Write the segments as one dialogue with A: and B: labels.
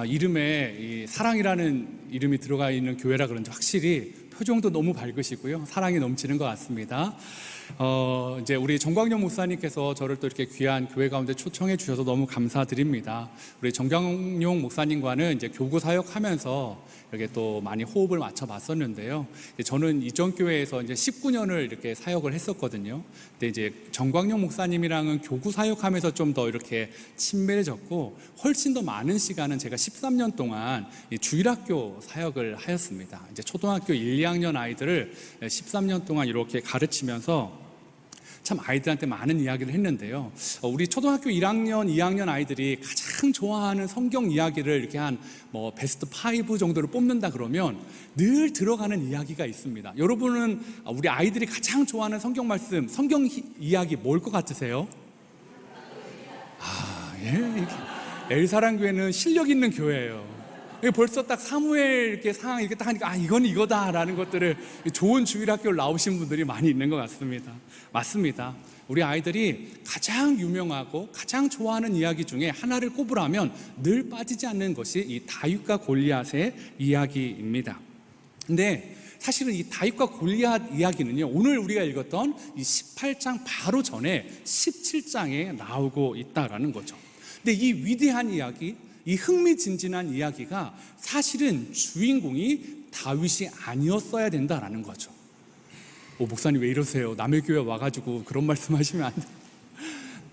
A: 이름에 이 사랑이라는 이름이 들어가 있는 교회라 그런지 확실히 표정도 너무 밝으시고요. 사랑이 넘치는 것 같습니다. 이제 우리 정광용 목사님께서 저를 또 이렇게 귀한 교회 가운데 초청해 주셔서 너무 감사드립니다. 우리 정광용 목사님과는 이제 교구 사역하면서 이렇게 또 많이 호흡을 맞춰 봤었는데요. 저는 이전 교회에서 이제 19년을 이렇게 사역을 했었거든요. 근데 이제 정광용 목사님이랑은 교구 사역하면서 좀 더 이렇게 친밀해졌고, 훨씬 더 많은 시간은 제가 13년 동안 주일학교 사역을 하였습니다. 이제 초등학교 1, 2학년 아이들을 13년 동안 이렇게 가르치면서 참 아이들한테 많은 이야기를 했는데요. 우리 초등학교 1학년, 2학년 아이들이 가장 좋아하는 성경 이야기를 이렇게 한 베스트 5 정도를 뽑는다 그러면 늘 들어가는 이야기가 있습니다. 여러분은 우리 아이들이 가장 좋아하는 성경 말씀, 성경 이야기 뭘 것 같으세요? 엘사랑교회는 실력 있는 교회예요. 벌써 딱 사무엘 이렇게 상황 이렇게 딱 하니까 이건 이거다라는 것들을 좋은 주일학교를 나오신 분들이 많이 있는 것 같습니다. 맞습니다. 우리 아이들이 가장 유명하고 가장 좋아하는 이야기 중에 하나를 꼽으라면 늘 빠지지 않는 것이 이 다윗과 골리앗의 이야기입니다. 근데 사실은 이 다윗과 골리앗 이야기는요, 오늘 우리가 읽었던 이 18장 바로 전에 17장에 나오고 있다라는 거죠. 근데 이 위대한 이야기, 이 흥미진진한 이야기가 사실은 주인공이 다윗이 아니었어야 된다라는 거죠. 목사님 왜 이러세요? 남의 교회 와가지고 그런 말씀하시면 안 돼요.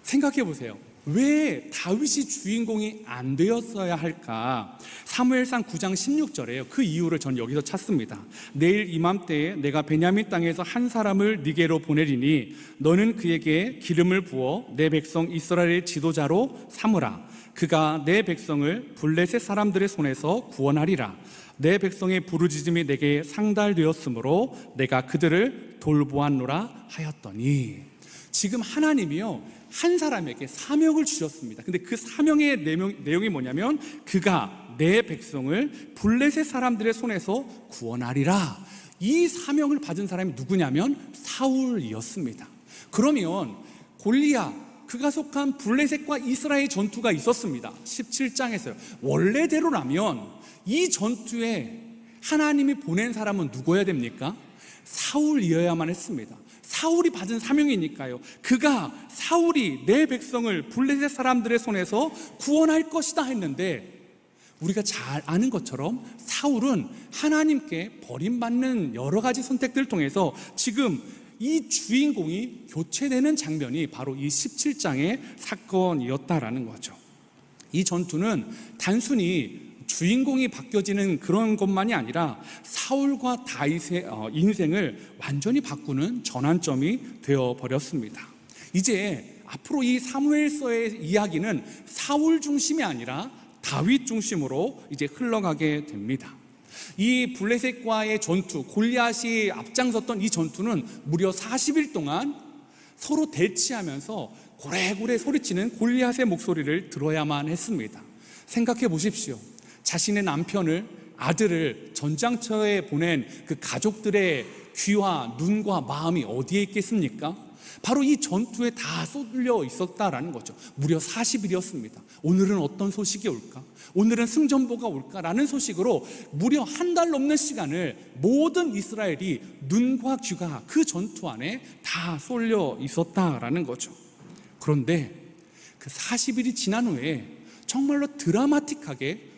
A: 생각해 보세요. 왜 다윗이 주인공이 안 되었어야 할까? 사무엘상 9장 16절에요. 그 이유를 전 여기서 찾습니다. 내일 이맘때에 내가 베냐민 땅에서 한 사람을 네게로 보내리니 너는 그에게 기름을 부어 내 백성 이스라엘의 지도자로 삼으라. 그가 내 백성을 블레셋 사람들의 손에서 구원하리라. 내 백성의 부르짖음이 내게 상달되었으므로 내가 그들을 돌보았노라 하였더니, 지금 하나님이요 한 사람에게 사명을 주셨습니다. 근데 그 사명의 내용이 뭐냐면 그가 내 백성을 블레셋 사람들의 손에서 구원하리라. 이 사명을 받은 사람이 누구냐면 사울이었습니다. 그러면 골리앗, 그가 속한 블레셋과 이스라엘 전투가 있었습니다. 17장에서요. 원래대로라면 이 전투에 하나님이 보낸 사람은 누구여야 됩니까? 사울이어야만 했습니다. 사울이 받은 사명이니까요. 사울이 내 백성을 블레셋 사람들의 손에서 구원할 것이다 했는데, 우리가 잘 아는 것처럼 사울은 하나님께 버림받는 여러 가지 선택들을 통해서 지금 이 주인공이 교체되는 장면이 바로 이 17장의 사건이었다라는 거죠. 이 전투는 단순히 주인공이 바뀌어지는 그런 것만이 아니라 사울과 다윗의 인생을 완전히 바꾸는 전환점이 되어버렸습니다. 이제 앞으로 이 사무엘서의 이야기는 사울 중심이 아니라 다윗 중심으로 이제 흘러가게 됩니다. 이 블레셋과의 전투, 골리앗이 앞장섰던 이 전투는 무려 40일 동안 서로 대치하면서 고래고래 소리치는 골리앗의 목소리를 들어야만 했습니다. 생각해 보십시오. 자신의 남편을, 아들을 전장터에 보낸 그 가족들의 귀와 눈과 마음이 어디에 있겠습니까? 바로 이 전투에 다 쏠려 있었다라는 거죠. 무려 40일이었습니다. 오늘은 어떤 소식이 올까? 오늘은 승전보가 올까라는 소식으로 무려 한 달 넘는 시간을 모든 이스라엘이 눈과 귀가 그 전투 안에 다 쏠려 있었다라는 거죠. 그런데 그 40일이 지난 후에 정말로 드라마틱하게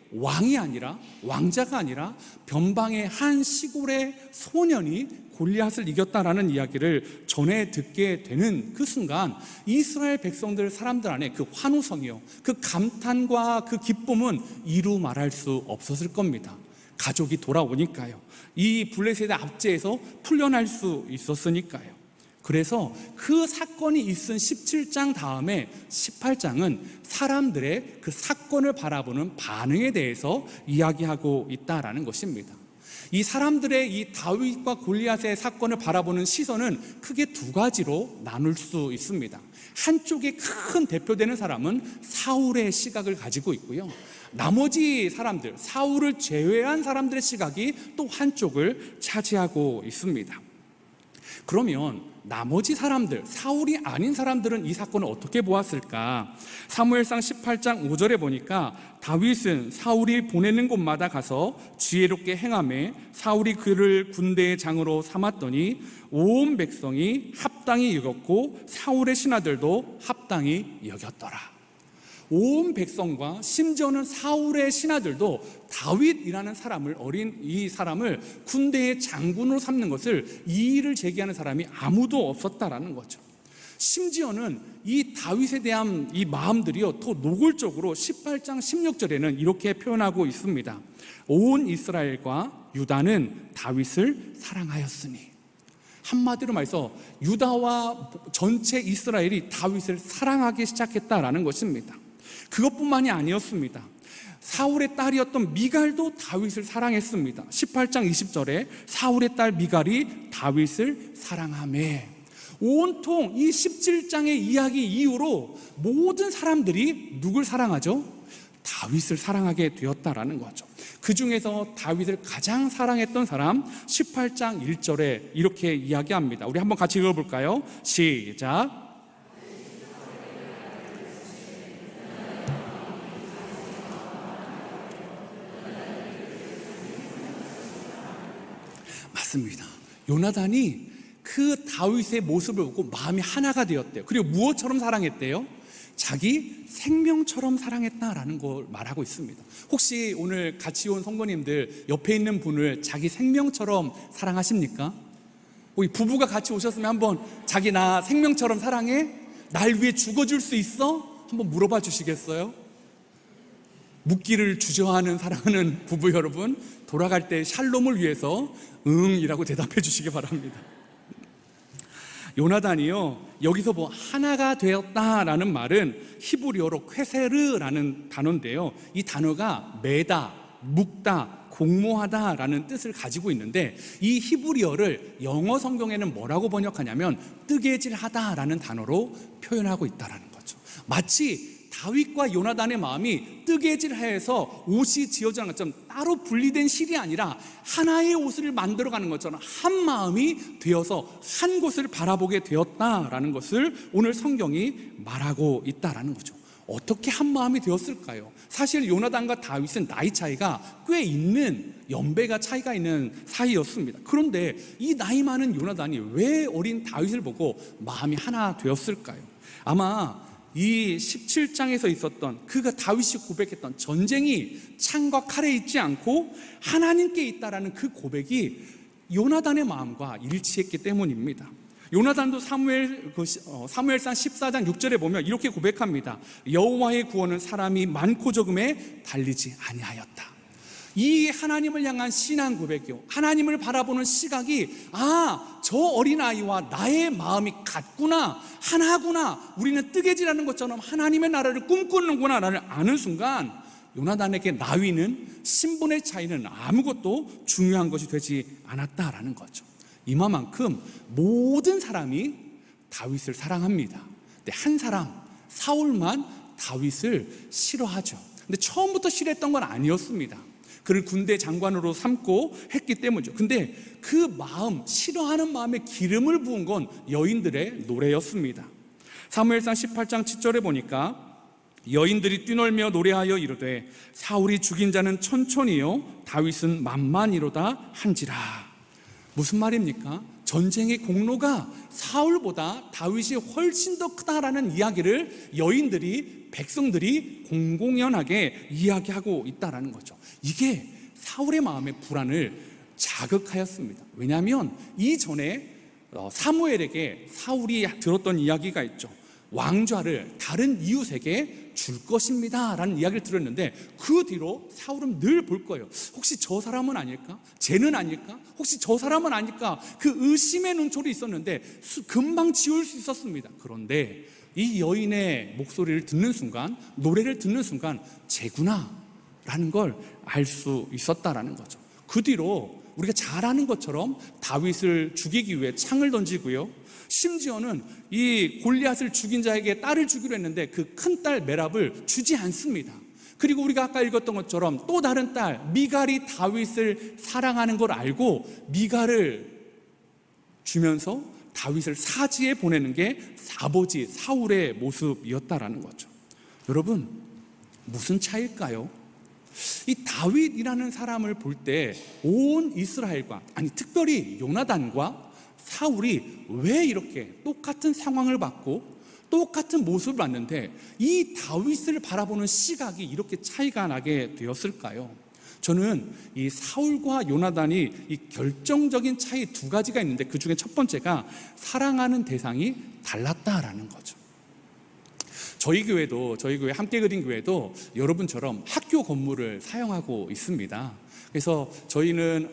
A: 왕자가 아니라 변방의 한 시골의 소년이 골리앗을 이겼다라는 이야기를 전해 듣게 되는 그 순간 이스라엘 백성들, 사람들 안에 그 환호성이요, 그 감탄과 그 기쁨은 이루 말할 수 없었을 겁니다. 가족이 돌아오니까요. 이 블레셋의 압제에서 풀려날 수 있었으니까요. 그래서 그 사건이 있은 17장 다음에 18장은 사람들의 그 사건을 바라보는 반응에 대해서 이야기하고 있다라는 것입니다. 이 사람들의 이 다윗과 골리앗의 사건을 바라보는 시선은 크게 두 가지로 나눌 수 있습니다. 한쪽에 큰 대표되는 사람은 사울의 시각을 가지고 있고요, 나머지 사람들, 사울을 제외한 사람들의 시각이 또 한쪽을 차지하고 있습니다. 그러면 나머지 사람들, 사울이 아닌 사람들은 이 사건을 어떻게 보았을까? 사무엘상 18장 5절에 보니까 다윗은 사울이 보내는 곳마다 가서 지혜롭게 행하매 사울이 그를 군대의 장으로 삼았더니 온 백성이 합당히 여겼고 사울의 신하들도 합당히 여겼더라. 온 백성과 심지어는 사울의 신하들도 다윗이라는 사람을, 어린 이 사람을 군대의 장군으로 삼는 것을 이의를 제기하는 사람이 아무도 없었다라는 거죠. 심지어는 이 다윗에 대한 이 마음들이요, 더 노골적으로 18장 16절에는 이렇게 표현하고 있습니다. 온 이스라엘과 유다는 다윗을 사랑하였으니. 한마디로 말해서 유다와 전체 이스라엘이 다윗을 사랑하기 시작했다라는 것입니다. 그것뿐만이 아니었습니다. 사울의 딸이었던 미갈도 다윗을 사랑했습니다. 18장 20절에 사울의 딸 미갈이 다윗을 사랑하매. 온통 이 17장의 이야기 이후로 모든 사람들이 누굴 사랑하죠? 다윗을 사랑하게 되었다라는 거죠. 그 중에서 다윗을 가장 사랑했던 사람 18장 1절에 이렇게 이야기합니다. 우리 한번 같이 읽어볼까요? 시작. 맞습니다. 요나단이 그 다윗의 모습을 보고 마음이 하나가 되었대요. 그리고 무엇처럼 사랑했대요? 자기 생명처럼 사랑했다라는 걸 말하고 있습니다. 혹시 오늘 같이 온 성도님들 옆에 있는 분을 자기 생명처럼 사랑하십니까? 우리 부부가 같이 오셨으면 한번 자기 나 생명처럼 사랑해? 날 위해 죽어줄 수 있어? 한번 물어봐 주시겠어요? 묻기를 주저하는 사랑하는 부부 여러분, 돌아갈 때 샬롬을 위해서 응이라고 대답해 주시기 바랍니다. 요나단이요, 여기서 뭐 하나가 되었다라는 말은 히브리어로 쾌세르라는 단어인데요, 이 단어가 매다, 묶다, 공모하다라는 뜻을 가지고 있는데, 이 히브리어를 영어 성경에는 뭐라고 번역하냐면 뜨개질하다라는 단어로 표현하고 있다라는 거죠. 마치 다윗과 요나단의 마음이 뜨개질해서 옷이 지어지는 것처럼 따로 분리된 실이 아니라 하나의 옷을 만들어가는 것처럼 한 마음이 되어서 한 곳을 바라보게 되었다라는 것을 오늘 성경이 말하고 있다라는 거죠. 어떻게 한 마음이 되었을까요? 사실 요나단과 다윗은 나이 차이가 꽤 있는, 연배가 차이가 있는 사이였습니다. 그런데 이 나이 많은 요나단이 왜 어린 다윗을 보고 마음이 하나 되었을까요? 아마 이 17장에서 있었던, 그가 다윗이 고백했던 전쟁이 창과 칼에 있지 않고 하나님께 있다라는 그 고백이 요나단의 마음과 일치했기 때문입니다. 요나단도 사무엘상 14장 6절에 보면 이렇게 고백합니다. 여호와의 구원은 사람이 많고 적음에 달리지 아니하였다. 이 하나님을 향한 신앙 고백이요, 하나님을 바라보는 시각이, 저 어린아이와 나의 마음이 같구나, 하나구나, 우리는 뜨개질하는 것처럼 하나님의 나라를 꿈꾸는구나 라는 아는 순간, 요나단에게 나위는, 신분의 차이는 아무것도 중요한 것이 되지 않았다라는 거죠. 이만큼 모든 사람이 다윗을 사랑합니다. 근데 한 사람, 사울만 다윗을 싫어하죠. 근데 처음부터 싫어했던 건 아니었습니다. 그를 군대 장관으로 삼고 했기 때문이죠. 근데 그 마음, 싫어하는 마음에 기름을 부은 건 여인들의 노래였습니다. 사무엘상 18장 7절에 보니까 여인들이 뛰놀며 노래하여 이르되 사울이 죽인 자는 천천히요 다윗은 만만이로다 한지라. 무슨 말입니까? 전쟁의 공로가 사울보다 다윗이 훨씬 더 크다라는 이야기를 여인들이, 백성들이 공공연하게 이야기하고 있다는 거죠. 이게 사울의 마음의 불안을 자극하였습니다. 왜냐하면 이전에 사무엘에게 사울이 들었던 이야기가 있죠. 왕좌를 다른 이웃에게 줄 것입니다 라는 이야기를 들었는데, 그 뒤로 사울은 늘 볼 거예요. 혹시 저 사람은 아닐까? 쟤는 아닐까? 혹시 저 사람은 아닐까? 그 의심의 눈초리 있었는데 금방 지울 수 있었습니다. 그런데 이 여인의 목소리를 듣는 순간, 노래를 듣는 순간 쟤구나 라는 걸 알 수 있었다라는 거죠. 그 뒤로 우리가 잘 아는 것처럼 다윗을 죽이기 위해 창을 던지고요, 심지어는 이 골리앗을 죽인 자에게 딸을 주기로 했는데 그 큰 딸 메랍을 주지 않습니다. 그리고 우리가 아까 읽었던 것처럼 또 다른 딸 미갈이 다윗을 사랑하는 걸 알고 미갈을 주면서 다윗을 사지에 보내는 게 아버지 사울의 모습이었다라는 거죠. 여러분, 무슨 차이일까요? 이 다윗이라는 사람을 볼 때 온 이스라엘과, 아니 특별히 요나단과 사울이 왜 이렇게 똑같은 상황을 받고 똑같은 모습을 봤는데 이 다윗을 바라보는 시각이 이렇게 차이가 나게 되었을까요? 저는 이 사울과 요나단이 이 결정적인 차이 두 가지가 있는데 그 중에 첫 번째가 사랑하는 대상이 달랐다라는 거죠. 저희 교회 함께 그린 교회도 여러분처럼 학교 건물을 사용하고 있습니다. 그래서 저희는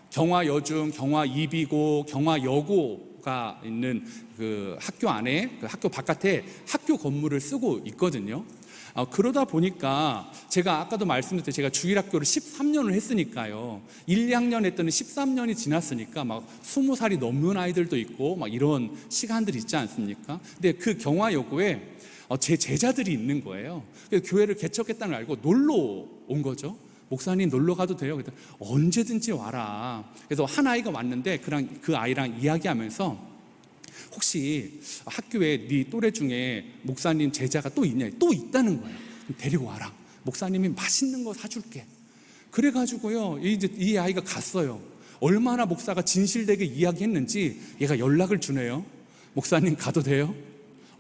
A: 경화여중, 경화이비고, 경화여고가 있는 그 학교 안에, 그 학교 바깥에 학교 건물을 쓰고 있거든요. 그러다 보니까 제가 아까도 말씀드렸듯이 제가 주일학교를 13년을 했으니까요. 1, 2학년 했더니 13년이 지났으니까 막 20살이 넘는 아이들도 있고 막 이런 시간들이 있지 않습니까? 근데 그 경화여고에 제 제자들이 있는 거예요. 그래서 교회를 개척했다는 걸 알고 놀러 온 거죠. 목사님 놀러 가도 돼요? 그랬더니 언제든지 와라. 그래서 한 아이가 왔는데 그 아이랑 이야기하면서 혹시 학교에 네 또래 중에 목사님 제자가 또 있냐? 또 있다는 거예요. 데리고 와라. 목사님이 맛있는 거 사줄게. 그래가지고요, 이 아이가 갔어요. 얼마나 목사가 진실되게 이야기했는지 얘가 연락을 주네요. 목사님 가도 돼요?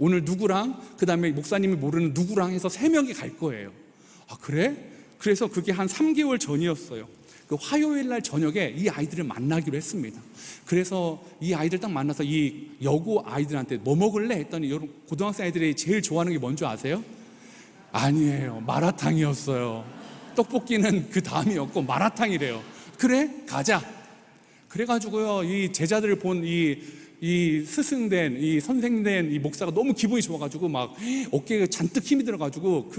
A: 오늘 누구랑, 그 다음에 목사님이 모르는 누구랑 해서 3명이 갈 거예요. 아, 그래? 그래서 그게 한 3개월 전이었어요. 그 화요일 날 저녁에 이 아이들을 만나기로 했습니다. 그래서 이 아이들 딱 만나서 이 여고 아이들한테 뭐 먹을래? 했더니 여러분, 고등학생 아이들이 제일 좋아하는 게 뭔지 아세요? 아니에요. 마라탕이었어요. 떡볶이는 그 다음이었고 마라탕이래요. 그래? 가자. 그래가지고요, 이 제자들을 본 이 스승된, 이 선생된 이 목사가 너무 기분이 좋아가지고 막 어깨에 잔뜩 힘이 들어가지고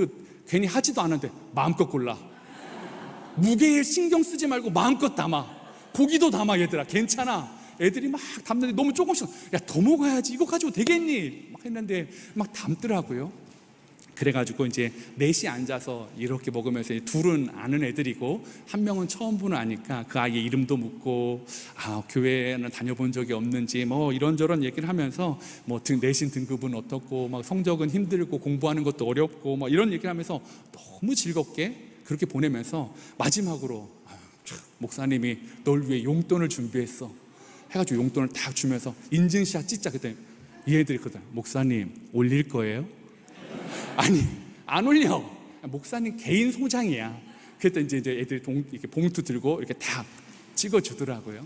A: 괜히 하지도 않은데 마음껏 골라. 무게에 신경 쓰지 말고 마음껏 담아. 고기도 담아 얘들아. 괜찮아. 애들이 막 담는데 너무 조금씩, 야 더 먹어야지. 이거 가지고 되겠니? 막 했는데 막 담더라고요. 그래가지고 이제 넷이 앉아서 이렇게 먹으면서 둘은 아는 애들이고 한 명은 처음 보는 아니까 그 아이의 이름도 묻고 교회는 다녀본 적이 없는지 뭐 이런저런 얘기를 하면서 뭐 내신 등급은 어떻고 막 성적은 힘들고 공부하는 것도 어렵고 막 이런 얘기를 하면서 너무 즐겁게 그렇게 보내면서 마지막으로 목사님이 널 위해 용돈을 준비했어 해가지고 용돈을 딱 주면서 인증샷 찍자. 그랬더니 이 애들이 그러더라. 목사님 올릴 거예요? 아니, 안 올려. 목사님 개인 소장이야. 그랬더니 이제 애들이 이렇게 봉투 들고 이렇게 딱 찍어주더라고요.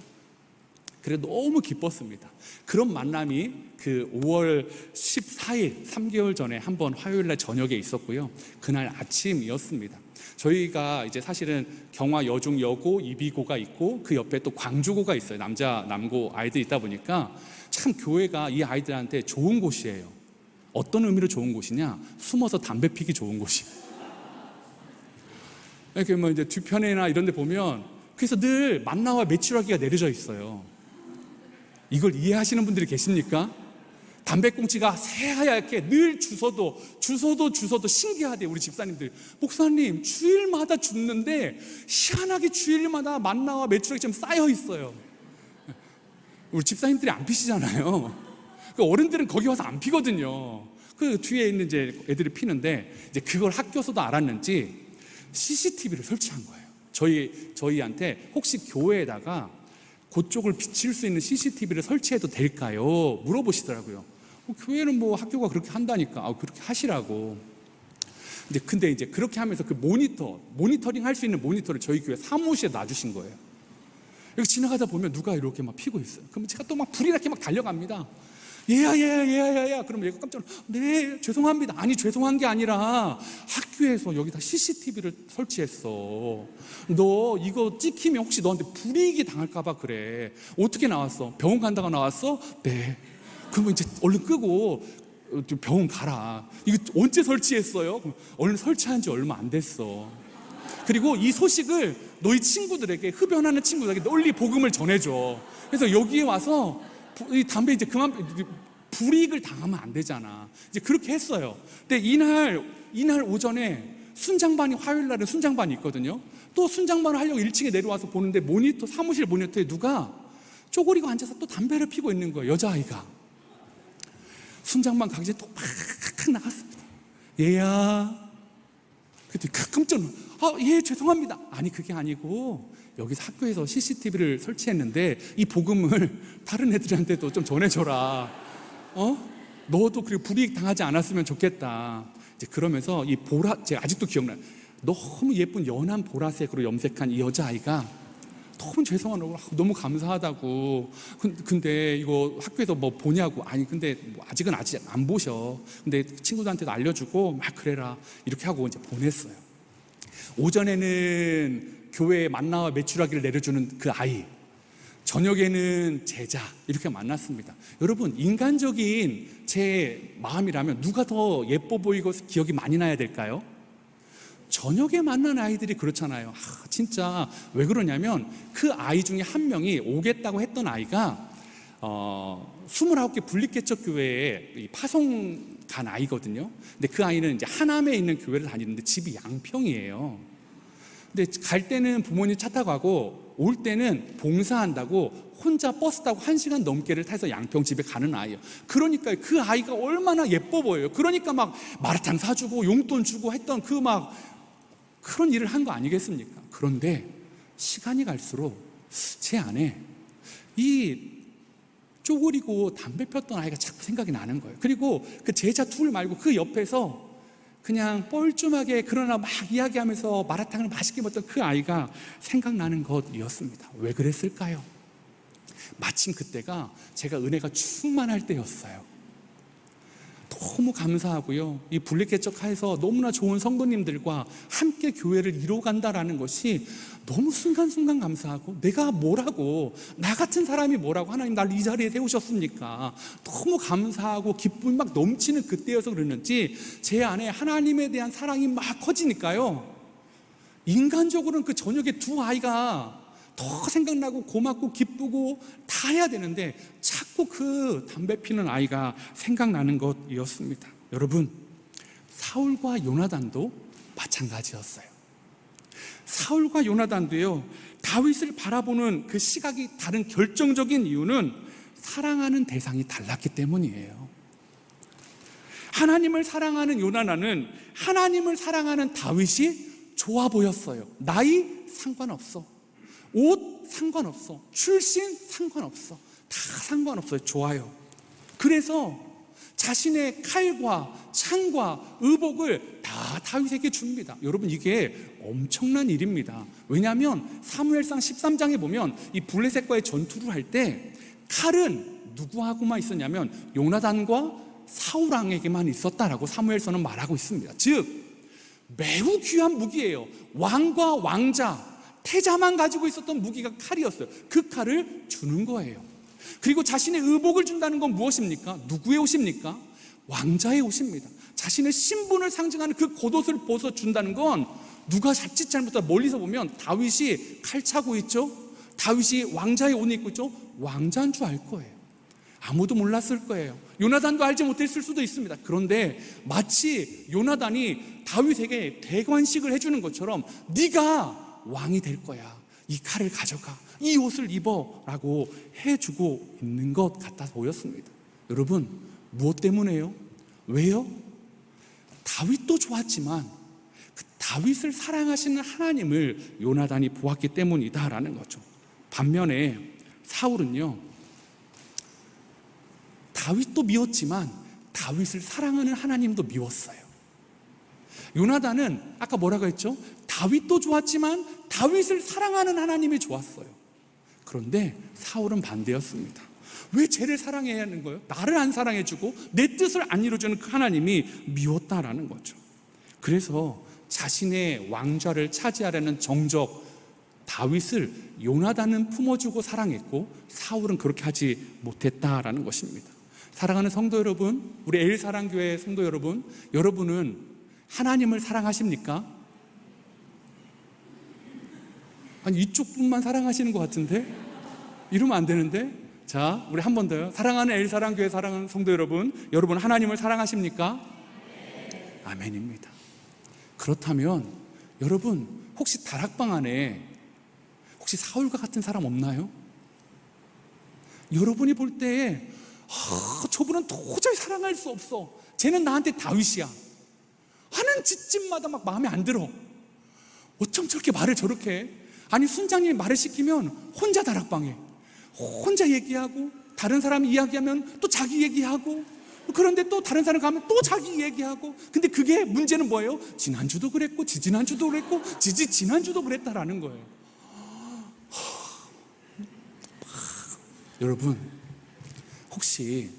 A: 그래 너무 기뻤습니다. 그런 만남이 그 5월 14일 3개월 전에 한번 화요일날 저녁에 있었고요. 그날 아침이었습니다. 저희가 이제 사실은 경화 여중 여고 이비고가 있고 그 옆에 또 광주고가 있어요. 남고 아이들이 있다 보니까 참 교회가 이 아이들한테 좋은 곳이에요. 어떤 의미로 좋은 곳이냐? 숨어서 담배 피기 좋은 곳이에요. 이렇게 뭐 이제 뒤편에나 이런 데 보면 그래서 늘 만나와 메추라기가 내려져 있어요. 이걸 이해하시는 분들이 계십니까? 담배꽁치가 새하얗게 늘 주워도 신기하대요. 우리 집사님들. 목사님 주일마다 줍는데 희한하게 주일마다 만나와 메추라기처럼 쌓여 있어요. 우리 집사님들이 안 피시잖아요. 그 어른들은 거기 와서 안 피거든요. 그 뒤에 있는 이제 애들이 피는데 이제 그걸 학교에서도 알았는지 CCTV를 설치한 거예요. 저희한테 혹시 교회에다가 그쪽을 비칠 수 있는 CCTV를 설치해도 될까요? 물어보시더라고요. 교회는 뭐 학교가 그렇게 한다니까 그렇게 하시라고. 근데 이제 그렇게 하면서 그 모니터링 할 수 있는 모니터를 저희 교회 사무실에 놔주신 거예요. 여기 지나가다 보면 누가 이렇게 막 피고 있어요. 그러면 제가 또 막 불이 나게 막 달려갑니다. 얘야. 그러면 얘가 깜짝 놀라. 네, 죄송합니다. 아니, 죄송한 게 아니라 학교에서 여기다 CCTV를 설치했어. 너 이거 찍히면 혹시 너한테 불이익이 당할까봐 그래. 어떻게 나왔어? 병원 간다고 나왔어? 네. 그러면 이제 얼른 끄고 병원 가라. 이거 언제 설치했어요? 얼른 설치한 지 얼마 안 됐어. 그리고 이 소식을 너희 친구들에게, 흡연하는 친구들에게 널리 복음을 전해줘. 그래서 여기에 와서 이 담배 이제 그만, 불이익을 당하면 안 되잖아. 이제 그렇게 했어요. 근데 이날 오전에 화요일 날은 순장반이 있거든요. 또 순장반을 하려고 1층에 내려와서 보는데 사무실 모니터에 누가 쪼그리고 앉아서 또 담배를 피고 있는 거예요. 여자아이가. 순장만 가기 전에 또 팍 나갔습니다. 얘야. 그때 깜짝 놀랐어요. 예, 죄송합니다. 아니, 그게 아니고 여기서 학교에서 CCTV를 설치했는데 이 복음을 다른 애들한테도 좀 전해줘라. 너도 그리고 불이익 당하지 않았으면 좋겠다. 이제 그러면서 이 제가 아직도 기억나요. 너무 예쁜 연한 보라색으로 염색한 이 여자아이가 너무 죄송하다고, 너무 감사하다고, 근데 이거 학교에서 뭐 보냐고. 아니, 근데 뭐 아직 안 보셔. 근데 친구들한테도 알려주고 막 그래라. 이렇게 하고 이제 보냈어요. 오전에는 교회에 만나와 메추라기를 내려주는 그 아이, 저녁에는 제자, 이렇게 만났습니다. 여러분, 인간적인 제 마음이라면 누가 더 예뻐 보이고 기억이 많이 나야 될까요? 저녁에 만난 아이들이 그렇잖아요. 진짜 왜 그러냐면 그 아이 중에 한 명이 오겠다고 했던 아이가 29개 분립개척교회에 파송 간 아이거든요. 근데 그 아이는 이제 하남에 있는 교회를 다니는데 집이 양평이에요. 근데 갈 때는 부모님 차 타고 가고 올 때는 봉사한다고 혼자 버스 타고 1시간 넘게를 타서 양평 집에 가는 아이예요. 그러니까 그 아이가 얼마나 예뻐 보여요. 그러니까 막 마라탕 사주고 용돈 주고 했던 그런 일을 한 거 아니겠습니까? 그런데 시간이 갈수록 제 안에 이 쪼그리고 담배 폈던 아이가 자꾸 생각이 나는 거예요. 그리고 그 제자 둘 말고 그 옆에서 그냥 뻘쭘하게 그러나 막 이야기하면서 마라탕을 맛있게 먹던 그 아이가 생각나는 것이었습니다. 왜 그랬을까요? 마침 그때가 제가 은혜가 충만할 때였어요. 너무 감사하고요. 이 분립개척하에서 너무나 좋은 성도님들과 함께 교회를 이뤄간다라는 것이 너무 순간순간 감사하고, 내가 뭐라고, 나 같은 사람이 뭐라고 하나님 날 이 자리에 세우셨습니까? 너무 감사하고 기쁨이 막 넘치는 그때여서 그랬는지 제 안에 하나님에 대한 사랑이 막 커지니까요, 인간적으로는 그 저녁에 두 아이가 더 생각나고 고맙고 기쁘고 다 해야 되는데 자꾸 그 담배 피는 아이가 생각나는 것이었습니다. 여러분, 사울과 요나단도 마찬가지였어요. 사울과 요나단도요, 다윗을 바라보는 그 시각이 다른 결정적인 이유는 사랑하는 대상이 달랐기 때문이에요. 하나님을 사랑하는 요나단은 하나님을 사랑하는 다윗이 좋아 보였어요. 나이 상관없어, 옷 상관없어, 출신 상관없어, 다 상관없어요. 좋아요. 그래서 자신의 칼과 창과 의복을 다 다윗에게 줍니다. 여러분, 이게 엄청난 일입니다. 왜냐하면 사무엘상 13장에 보면 이 블레셋과의 전투를 할 때 칼은 누구하고만 있었냐면 요나단과 사울왕에게만 있었다라고 사무엘서는 말하고 있습니다. 즉 매우 귀한 무기예요. 왕과 왕자, 태자만 가지고 있었던 무기가 칼이었어요. 그 칼을 주는 거예요. 그리고 자신의 의복을 준다는 건 무엇입니까? 누구의 옷입니까? 왕자의 옷입니다. 자신의 신분을 상징하는 그 겉옷을 벗어준다는 건 누가 자칫 잘못하다 멀리서 보면 다윗이 칼 차고 있죠? 다윗이 왕자의 옷을 입고 있죠? 왕자인 줄 알 거예요. 아무도 몰랐을 거예요. 요나단도 알지 못했을 수도 있습니다. 그런데 마치 요나단이 다윗에게 대관식을 해주는 것처럼 네가 왕이 될 거야, 이 칼을 가져가, 이 옷을 입어 라고 해주고 있는 것 같아 보였습니다. 여러분, 무엇 때문에요? 왜요? 다윗도 좋았지만 그 다윗을 사랑하시는 하나님을 요나단이 보았기 때문이다라는 거죠. 반면에 사울은요, 다윗도 미웠지만 다윗을 사랑하는 하나님도 미웠어요. 요나단은 아까 뭐라고 했죠? 다윗도 좋았지만 다윗을 사랑하는 하나님이 좋았어요. 그런데 사울은 반대였습니다. 왜 쟤를 사랑해야 하는 거예요? 나를 안 사랑해주고 내 뜻을 안 이루어주는 그 하나님이 미웠다라는 거죠. 그래서 자신의 왕좌를 차지하려는 정적 다윗을 요나단은 품어주고 사랑했고 사울은 그렇게 하지 못했다라는 것입니다. 사랑하는 성도 여러분, 우리 엘사랑교회 성도 여러분, 여러분은 하나님을 사랑하십니까? 아니, 이쪽 분만 사랑하시는 것 같은데? 이러면 안 되는데? 자, 우리 한 번 더요. 사랑하는 엘사랑교회 사랑하는 성도 여러분, 여러분 하나님을 사랑하십니까? 아멘입니다. 그렇다면 여러분, 혹시 다락방 안에 혹시 사울과 같은 사람 없나요? 여러분이 볼 때에 저분은 도저히 사랑할 수 없어, 쟤는 나한테 다윗이야 하는 지침마다 막 마음에 안 들어. 어쩜 저렇게 말을 저렇게 해? 아니, 순장님이 말을 시키면 혼자 다락방에 혼자 얘기하고, 다른 사람이 이야기하면 또 자기 얘기하고, 그런데 또 다른 사람 가면 또 자기 얘기하고. 근데 그게 문제는 뭐예요? 지난주도 그랬고 지지난주도 그랬고 지난주도 그랬다라는 거예요. 여러분, 혹시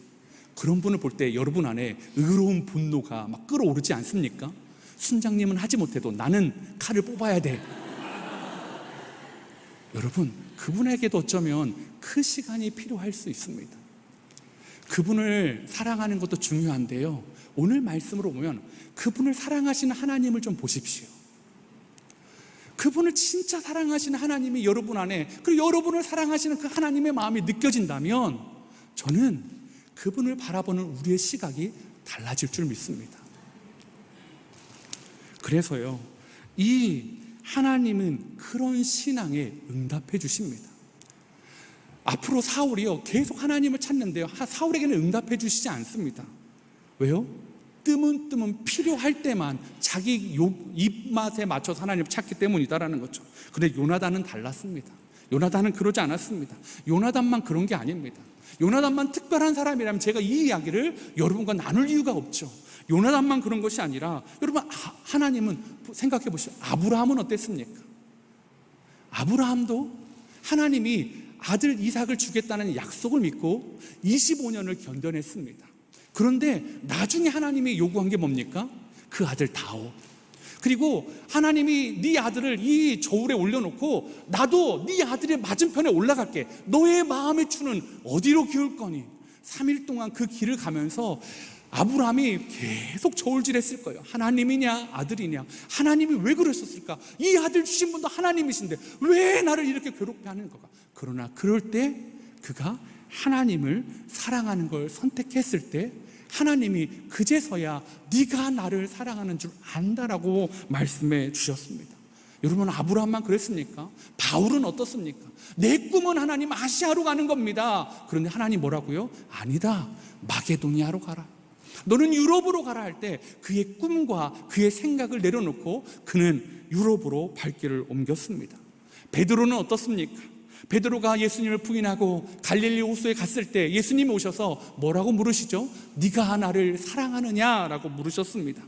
A: 그런 분을 볼 때 여러분 안에 의로운 분노가 막 끓어오르지 않습니까? 순장님은 하지 못해도 나는 칼을 뽑아야 돼. 여러분, 그분에게도 어쩌면 그 시간이 필요할 수 있습니다. 그분을 사랑하는 것도 중요한데요, 오늘 말씀으로 보면 그분을 사랑하시는 하나님을 좀 보십시오. 그분을 진짜 사랑하시는 하나님이 여러분 안에, 그리고 여러분을 사랑하시는 그 하나님의 마음이 느껴진다면 저는 그분을 바라보는 우리의 시각이 달라질 줄 믿습니다. 그래서요, 이 하나님은 그런 신앙에 응답해 주십니다. 앞으로 사울이요, 계속 하나님을 찾는데요, 사울에게는 응답해 주시지 않습니다. 왜요? 뜨문뜨문 필요할 때만 자기 입맛에 맞춰서 하나님을 찾기 때문이다라는 거죠. 그런데 요나단은 달랐습니다. 요나단은 그러지 않았습니다. 요나단만 그런 게 아닙니다. 요나단만 특별한 사람이라면 제가 이 이야기를 여러분과 나눌 이유가 없죠. 요나단만 그런 것이 아니라, 여러분, 하나님은 생각해 보시죠. 아브라함은 어땠습니까? 아브라함도 하나님이 아들 이삭을 주겠다는 약속을 믿고 25년을 견뎌냈습니다. 그런데 나중에 하나님이 요구한 게 뭡니까? 그 아들 다오. 그리고 하나님이 네 아들을 이 저울에 올려놓고 나도 네 아들의 맞은편에 올라갈게, 너의 마음의 추는 어디로 기울 거니? 3일 동안 그 길을 가면서 아브라함이 계속 저울질했을 거예요. 하나님이냐 아들이냐, 하나님이 왜 그러셨을까? 이 아들 주신 분도 하나님이신데 왜 나를 이렇게 괴롭게 하는 거가? 그러나 그럴 때 그가 하나님을 사랑하는 걸 선택했을 때 하나님이 그제서야 네가 나를 사랑하는 줄 안다라고 말씀해 주셨습니다. 여러분, 아브라함만 그랬습니까? 바울은 어떻습니까? 내 꿈은 하나님 아시아로 가는 겁니다. 그런데 하나님 뭐라고요? 아니다, 마게도니아로 가라, 너는 유럽으로 가라 할 때 그의 꿈과 그의 생각을 내려놓고 그는 유럽으로 발길을 옮겼습니다. 베드로는 어떻습니까? 베드로가 예수님을 부인하고 갈릴리 호수에 갔을 때 예수님이 오셔서 뭐라고 물으시죠? 네가 나를 사랑하느냐라고 물으셨습니다.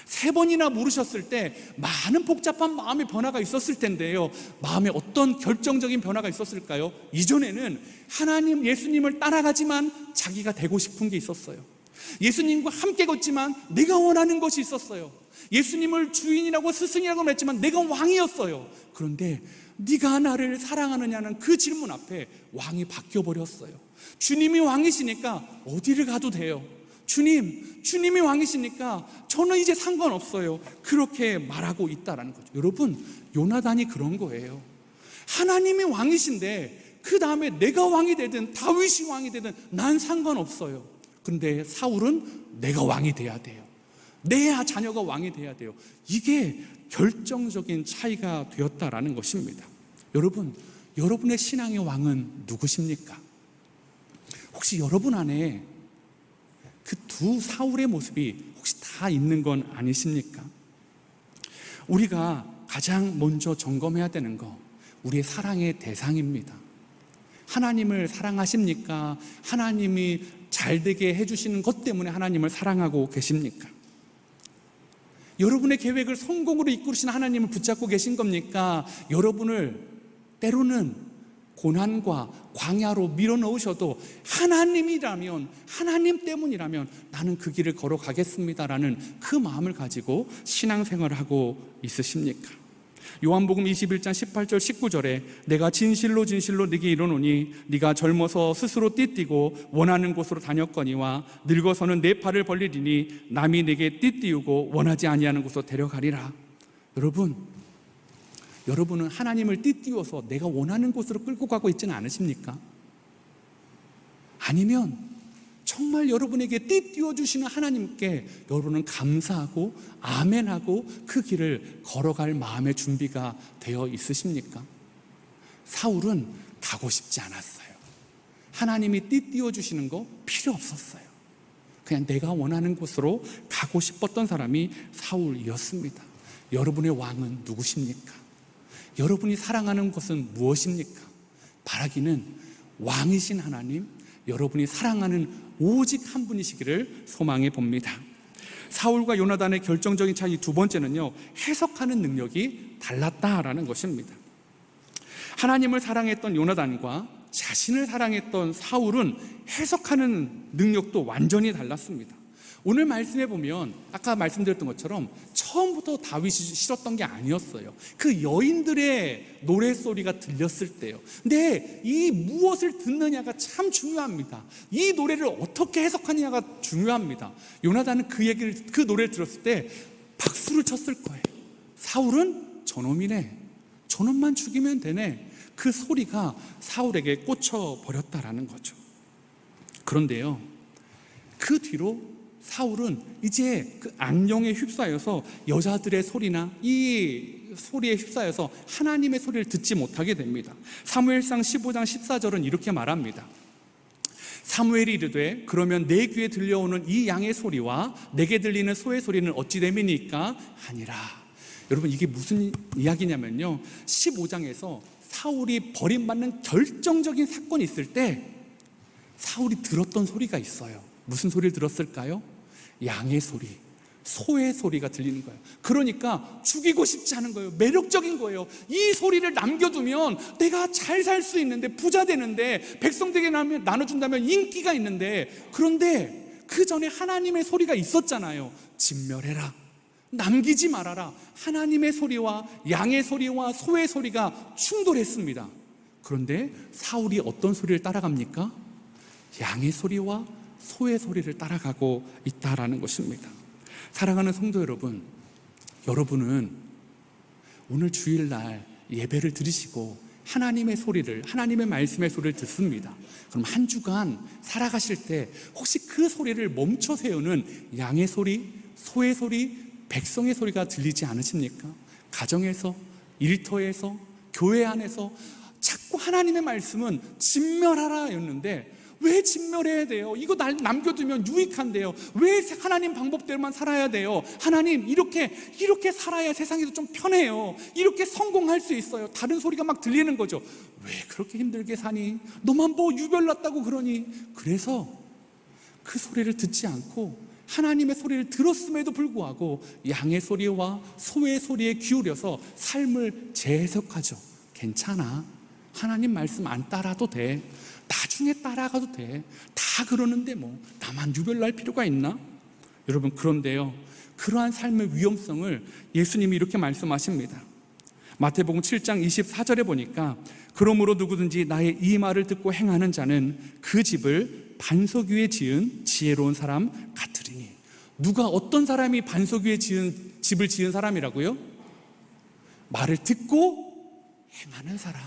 A: 3번이나 물으셨을 때 많은 복잡한 마음의 변화가 있었을 텐데요, 마음에 어떤 결정적인 변화가 있었을까요? 이전에는 하나님, 예수님을 따라가지만 자기가 되고 싶은 게 있었어요. 예수님과 함께 걷지만 내가 원하는 것이 있었어요. 예수님을 주인이라고 스승이라고 했지만 내가 왕이었어요. 그런데 네가 나를 사랑하느냐는 그 질문 앞에 왕이 바뀌어버렸어요. 주님이 왕이시니까 어디를 가도 돼요. 주님이 왕이시니까 저는 이제 상관없어요. 그렇게 말하고 있다라는 거죠. 여러분, 요나단이 그런 거예요. 하나님이 왕이신데 그 다음에 내가 왕이 되든 다윗이 왕이 되든 난 상관없어요. 그런데 사울은 내가 왕이 돼야 돼요. 내 자녀가 왕이 돼야 돼요. 이게 결정적인 차이가 되었다라는 것입니다. 여러분, 여러분의 신앙의 왕은 누구십니까? 혹시 여러분 안에 그 두 사울의 모습이 혹시 다 있는 건 아니십니까? 우리가 가장 먼저 점검해야 되는 거, 우리의 사랑의 대상입니다. 하나님을 사랑하십니까? 하나님이 잘되게 해주시는 것 때문에 하나님을 사랑하고 계십니까? 여러분의 계획을 성공으로 이끌으시는 하나님을 붙잡고 계신 겁니까? 여러분을 때로는 고난과 광야로 밀어넣으셔도 하나님이라면, 하나님 때문이라면 나는 그 길을 걸어가겠습니다라는 그 마음을 가지고 신앙생활을 하고 있으십니까? 요한복음 21장 18절 19절에 내가 진실로 진실로 네게 이르노니 네가 젊어서 스스로 띠띠고 원하는 곳으로 다녔거니와 늙어서는 내 팔을 벌리리니 남이 네게 띠띠우고 원하지 아니하는 곳으로 데려가리라. 여러분은 하나님을 띠띠워서 내가 원하는 곳으로 끌고 가고 있지는 않으십니까? 아니면 정말 여러분에게 띠띠워 주시는 하나님께 여러분은 감사하고 아멘하고 그 길을 걸어갈 마음의 준비가 되어 있으십니까? 사울은 가고 싶지 않았어요. 하나님이 띠띠워 주시는 거 필요 없었어요. 그냥 내가 원하는 곳으로 가고 싶었던 사람이 사울이었습니다. 여러분의 왕은 누구십니까? 여러분이 사랑하는 것은 무엇입니까? 바라기는 왕이신 하나님, 여러분이 사랑하는 오직 한 분이시기를 소망해 봅니다. 사울과 요나단의 결정적인 차이 두 번째는요, 해석하는 능력이 달랐다라는 것입니다. 하나님을 사랑했던 요나단과 자신을 사랑했던 사울은 해석하는 능력도 완전히 달랐습니다. 오늘 말씀해 보면 아까 말씀드렸던 것처럼 처음부터 다윗이 싫었던 게 아니었어요. 그 여인들의 노래소리가 들렸을 때요. 근데 이 무엇을 듣느냐가 참 중요합니다. 이 노래를 어떻게 해석하느냐가 중요합니다. 요나단은 그 노래를 들었을 때 박수를 쳤을 거예요. 사울은 저놈이네, 저놈만 죽이면 되네, 그 소리가 사울에게 꽂혀버렸다라는 거죠. 그런데요, 그 뒤로 사울은 이제 그 악령에 휩싸여서 여자들의 소리나 이 소리에 휩싸여서 하나님의 소리를 듣지 못하게 됩니다. 사무엘상 15장 14절은 이렇게 말합니다. 사무엘이 이르되 그러면 내 귀에 들려오는 이 양의 소리와 내게 들리는 소의 소리는 어찌 됨이니까 하니라. 여러분, 이게 무슨 이야기냐면요, 15장에서 사울이 버림받는 결정적인 사건이 있을 때 사울이 들었던 소리가 있어요. 무슨 소리를 들었을까요? 양의 소리, 소의 소리가 들리는 거예요. 그러니까 죽이고 싶지 않은 거예요. 매력적인 거예요. 이 소리를 남겨두면 내가 잘 살 수 있는데, 부자 되는데, 백성들에게 나눠준다면 인기가 있는데, 그런데 그 전에 하나님의 소리가 있었잖아요. 진멸해라, 남기지 말아라. 하나님의 소리와 양의 소리와 소의 소리가 충돌했습니다. 그런데 사울이 어떤 소리를 따라갑니까? 양의 소리와 소의 소리를 따라가고 있다라는 것입니다. 사랑하는 성도 여러분, 여러분은 오늘 주일날 예배를 들으시고 하나님의 소리를, 하나님의 말씀의 소리를 듣습니다. 그럼 한 주간 살아가실 때 혹시 그 소리를 멈춰 세우는 양의 소리, 소의 소리, 백성의 소리가 들리지 않으십니까? 가정에서, 일터에서, 교회 안에서 자꾸 하나님의 말씀은 진멸하라 였는데 왜 진멸해야 돼요? 이거 남겨두면 유익한데요. 왜 하나님 방법대로만 살아야 돼요? 하나님, 이렇게 살아야 세상에도 좀 편해요. 이렇게 성공할 수 있어요. 다른 소리가 막 들리는 거죠. 왜 그렇게 힘들게 사니? 너만 뭐 유별났다고 그러니? 그래서 그 소리를 듣지 않고 하나님의 소리를 들었음에도 불구하고 양의 소리와 소의 소리에 기울여서 삶을 재해석하죠. 괜찮아, 하나님 말씀 안 따라도 돼, 나중에 따라가도 돼, 다 그러는데 뭐 나만 유별날 필요가 있나? 여러분, 그런데요, 그러한 삶의 위험성을 예수님이 이렇게 말씀하십니다. 마태복음 7장 24절에 보니까 그러므로 누구든지 나의 이 말을 듣고 행하는 자는 그 집을 반석 위에 지은 지혜로운 사람 같으리니. 누가, 어떤 사람이 반석 위에 집을 지은 사람이라고요? 말을 듣고 행하는 사람.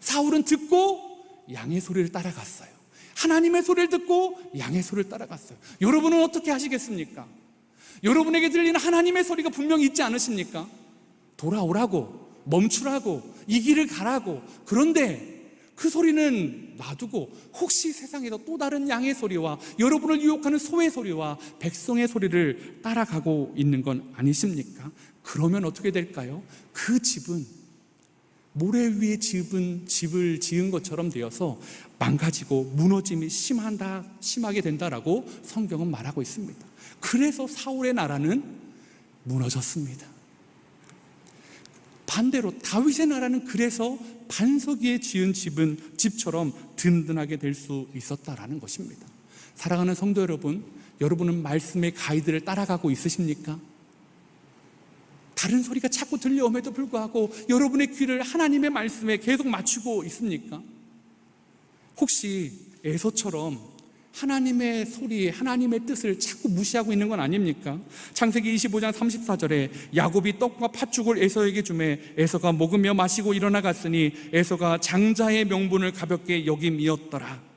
A: 사울은 듣고 양의 소리를 따라갔어요. 하나님의 소리를 듣고 양의 소리를 따라갔어요. 여러분은 어떻게 하시겠습니까? 여러분에게 들리는 하나님의 소리가 분명히 있지 않으십니까? 돌아오라고, 멈추라고, 이 길을 가라고. 그런데 그 소리는 놔두고 혹시 세상에서 또 다른 양의 소리와 여러분을 유혹하는 소의 소리와 백성의 소리를 따라가고 있는 건 아니십니까? 그러면 어떻게 될까요? 그 집은 모래 위에 집을 지은 것처럼 되어서 망가지고 무너짐이 심하게 된다라고 성경은 말하고 있습니다. 그래서 사울의 나라는 무너졌습니다. 반대로 다윗의 나라는 그래서 반석 위에 지은 집처럼 든든하게 될 수 있었다라는 것입니다. 사랑하는 성도 여러분, 여러분은 말씀의 가이드를 따라가고 있으십니까? 다른 소리가 자꾸 들려옴에도 불구하고 여러분의 귀를 하나님의 말씀에 계속 맞추고 있습니까? 혹시 에서처럼 하나님의 소리, 하나님의 뜻을 자꾸 무시하고 있는 건 아닙니까? 창세기 25장 34절에 야곱이 떡과 팥죽을 에서에게 주매 에서가 먹으며 마시고 일어나 갔으니 에서가 장자의 명분을 가볍게 여김이었더라.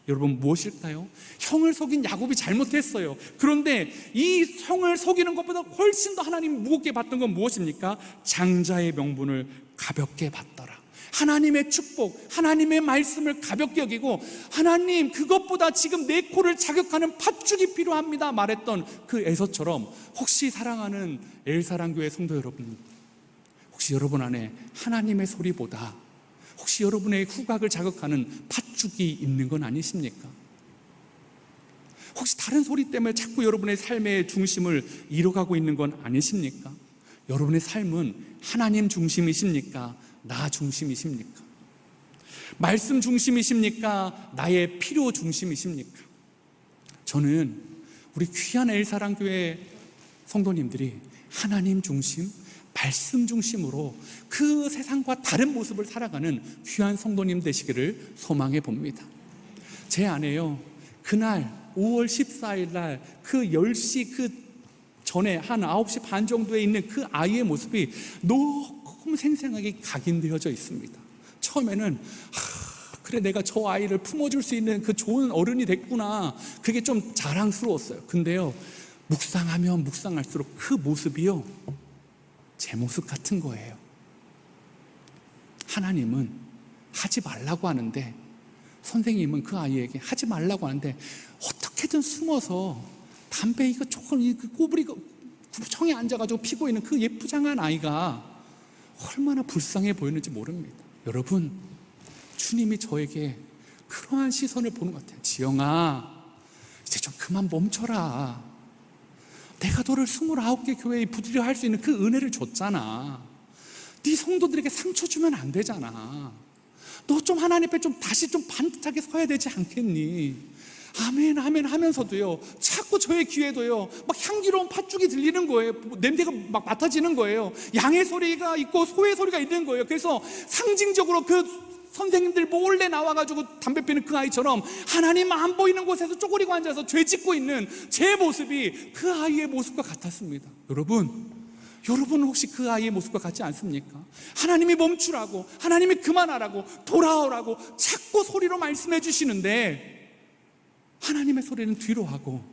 A: 여러분, 무엇일까요? 형을 속인 야곱이 잘못했어요. 그런데 이 형을 속이는 것보다 훨씬 더 하나님이 무겁게 봤던 건 무엇입니까? 장자의 명분을 가볍게 받더라. 하나님의 축복, 하나님의 말씀을 가볍게 여기고 하나님 그것보다 지금 내 코를 자극하는 팥죽이 필요합니다 말했던 그 에서처럼 혹시 사랑하는 엘사랑교회 성도 여러분, 혹시 여러분 안에 하나님의 소리보다 혹시 여러분의 후각을 자극하는 팥죽이 있는 건 아니십니까? 혹시 다른 소리 때문에 자꾸 여러분의 삶의 중심을 잃어가고 있는 건 아니십니까? 여러분의 삶은 하나님 중심이십니까? 나 중심이십니까? 말씀 중심이십니까? 나의 필요 중심이십니까? 저는 우리 귀한 엘사랑교회 성도님들이 하나님 중심, 말씀 중심으로 그 세상과 다른 모습을 살아가는 귀한 성도님 되시기를 소망해 봅니다. 제 안에요, 그날 5월 14일 날 그 10시 그 전에 한 9시 반 정도에 있는 그 아이의 모습이 너무 생생하게 각인되어져 있습니다. 처음에는 그래 내가 저 아이를 품어줄 수 있는 그 좋은 어른이 됐구나, 그게 좀 자랑스러웠어요. 근데요, 묵상하면 묵상할수록 그 모습이요 제 모습 같은 거예요. 하나님은 하지 말라고 하는데, 선생님은 그 아이에게 하지 말라고 하는데 어떻게든 숨어서 담배 이거 조금 그 꼬부리가 구청에 앉아가지고 피고 있는 그 예쁘장한 아이가 얼마나 불쌍해 보이는지 모릅니다. 여러분, 주님이 저에게 그러한 시선을 보는 것 같아요. 지영아, 이제 좀 그만 멈춰라. 내가 너를 29개 교회에 부드려 할 수 있는 그 은혜를 줬잖아. 네 성도들에게 상처 주면 안 되잖아. 너 좀 하나님 앞에 좀 다시 좀 반듯하게 서야 되지 않겠니? 아멘 아멘 하면서도요 자꾸 저의 귀에도요 막 향기로운 팥죽이 들리는 거예요. 냄새가 막 맡아지는 거예요. 양의 소리가 있고 소의 소리가 있는 거예요. 그래서 상징적으로 그 선생님들 몰래 나와가지고 담배 피는 그 아이처럼 하나님 안 보이는 곳에서 쪼그리고 앉아서 죄 짓고 있는 제 모습이 그 아이의 모습과 같았습니다. 여러분은 혹시 그 아이의 모습과 같지 않습니까? 하나님이 멈추라고, 하나님이 그만하라고, 돌아오라고 자꾸 소리로 말씀해 주시는데 하나님의 소리는 뒤로 하고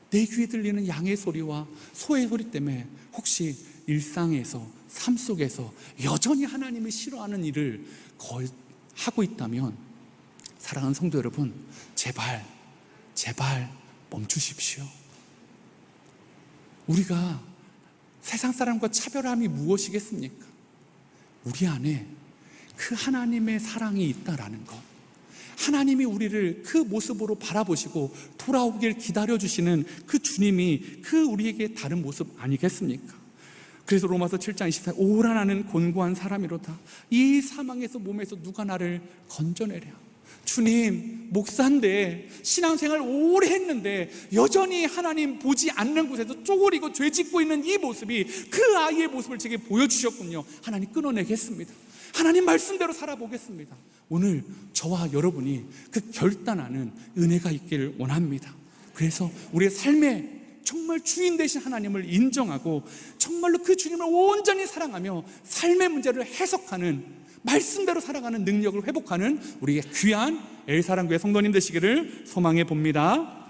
A: 내 귀에 들리는 양의 소리와 소의 소리 때문에 혹시 일상에서, 삶 속에서 여전히 하나님이 싫어하는 일을 하고 있다면, 사랑하는 성도 여러분, 제발 멈추십시오. 우리가 세상 사람과 차별함이 무엇이겠습니까? 우리 안에 그 하나님의 사랑이 있다라는 것, 하나님이 우리를 그 모습으로 바라보시고 돌아오길 기다려주시는 그 주님이 그 우리에게 다른 모습 아니겠습니까? 그래서 로마서 7장 24절, 오라 나는 곤고한 사람이로다. 이 사망에서 몸에서 누가 나를 건져내랴. 주님, 목사인데 신앙생활 오래 했는데 여전히 하나님 보지 않는 곳에서 쪼그리고 죄 짓고 있는 이 모습이 그 아이의 모습을 제게 보여주셨군요. 하나님 끊어내겠습니다. 하나님 말씀대로 살아보겠습니다. 오늘 저와 여러분이 그 결단하는 은혜가 있기를 원합니다. 그래서 우리의 삶에 정말 주인 되신 하나님을 인정하고 정말로 그 주님을 온전히 사랑하며 삶의 문제를 해석하는, 말씀대로 살아가는 능력을 회복하는 우리의 귀한 엘사랑교회 성도님 되시기를 소망해 봅니다.